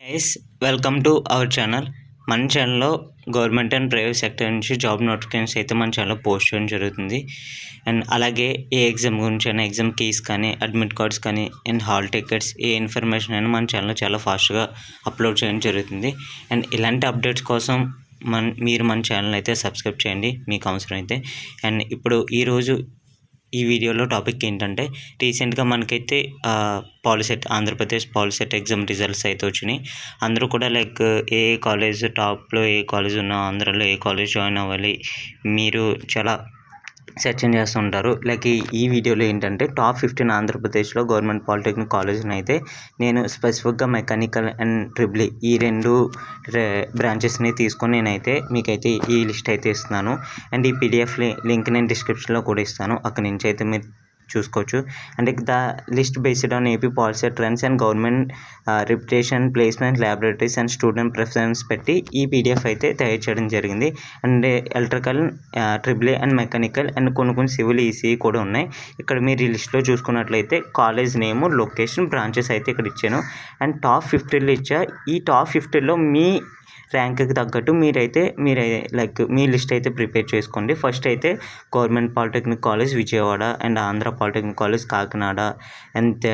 Guys, welcome to our channel. మన ఛానల్లో government and private sector నుంచి జాబ్ నోటిఫికేషన్స్ అయితే మన ఛానల్లో పోస్ట్ చేయడం జరుగుతుంది. అండ్ అలాగే ఏ ఎగ్జామ్ గురించి అయినా, ఎగ్జామ్ కీస్ కానీ, అడ్మిట్ కార్డ్స్ కానీ, and hall tickets, A information అయినా మన ఛానల్లో చాలా ఫాస్ట్గా అప్లోడ్ చేయడం జరుగుతుంది. అండ్ ఇలాంటి అప్డేట్స్ కోసం మీరు మన ఛానల్ అయితే సబ్స్క్రైబ్ చేయండి మీకు అవసరం అయితే. అండ్ ఇప్పుడు ఈరోజు ఈ వీడియోలో టాపిక్ ఏంటంటే, రీసెంట్గా మనకైతే POLYCET Andhra Pradesh POLYCET exam results అయితే వచ్చినాయి. అందరూ కూడా లైక్ ఏ కాలేజ్ టాప్లో ఏ కాలేజ్ ఉన్నా ఆంధ్రాలో ఏ కాలేజ్ జాయిన్ అవ్వాలి మీరు చాలా సెర్చింగ్ చేస్తుంటారు. లైక్ ఈ వీడియోలో ఏంటంటే టాప్ 15 ఆంధ్రప్రదేశ్లో గవర్నమెంట్ పాలిటెక్నిక్ కాలేజ్ని అయితే నేను స్పెసిఫిక్గా మెకానికల్ అండ్ ట్రిపుల్ ఈ రెండు బ్రాంచెస్ని తీసుకొని నేనైతే మీకైతే ఈ లిస్ట్ అయితే ఇస్తున్నాను. అండ్ ఈ పీడిఎఫ్ లింక్ నేను డిస్క్రిప్షన్లో కూడా ఇస్తాను, అక్కడి నుంచి అయితే మీరు చూసుకోవచ్చు. And the list based on AP policy trends and government reputation, placement, laboratories and student preference పెట్టి ఈ పీడిఎఫ్ అయితే తయారు చేయడం జరిగింది. And electrical, triple and mechanical and కొన్ని సివిల్, ఈసీఈ కూడా ఉన్నాయి. ఇక్కడ మీరు ఈ లిస్ట్లో చూసుకున్నట్లయితే కాలేజ్ నేము, లొకేషన్, బ్రాంచెస్ అయితే ఇక్కడ ఇచ్చాను. అండ్ టాప్ 50లో ఇచ్చా. ఈ టాప్ 50లో మీ ర్యాంక్కి తగ్గట్టు మీరు లైక్ మీ లిస్ట్ అయితే ప్రిపేర్ చేసుకోండి. ఫస్ట్ అయితే government polytechnic college Vijayawada, and Andhra polytechnic college Kakinada, and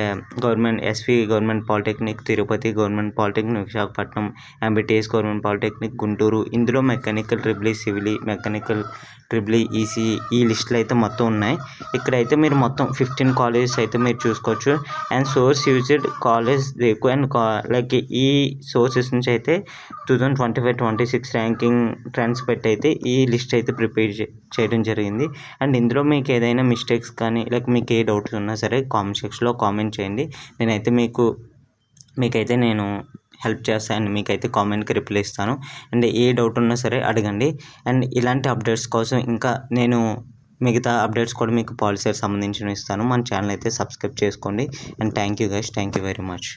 government polytechnic Tirupati, government polytechnic Visakhapatnam, MBTS government polytechnic Guntur. ఇందులో mechanical, triple, civil, mechanical, triple, ECE ఈ లిస్టులు అయితే మొత్తం ఉన్నాయి. ఇక్కడైతే మీరు మొత్తం 15 కాలేజెస్ అయితే మీరు చూసుకోవచ్చు. అండ్ సోర్స్ యూజ్డ్ కాలేజ్ రేకు అండ్ లైక్ ఈ సోర్సెస్ నుంచి అయితే 2025-26 ర్యాంకింగ్ ట్రెండ్స్ పెట్టి అయితే ఈ లిస్ట్ అయితే ప్రిపేర్ చేయడం జరిగింది. అండ్ ఇందులో మీకు ఏదైనా మిస్టేక్స్ కానీ లైక్ మీకు ఏ డౌట్స్ ఉన్నా సరే కామెంట్ సెక్షన్లో కామెంట్ చేయండి. నేనైతే మీకైతే నేను హెల్ప్ చేస్తాను, మీకైతే కామెంట్కి రిప్లై ఇస్తాను. అండ్ ఏ డౌట్ ఉన్నా సరే అడగండి. అండ్ ఇలాంటి అప్డేట్స్ కోసం ఇంకా నేను మిగతా అప్డేట్స్ కూడా మీకు పాలసీకి సంబంధించినవి ఇస్తాను. మన ఛానల్ అయితే సబ్స్క్రైబ్ చేసుకోండి. And thank you guys, thank you very much.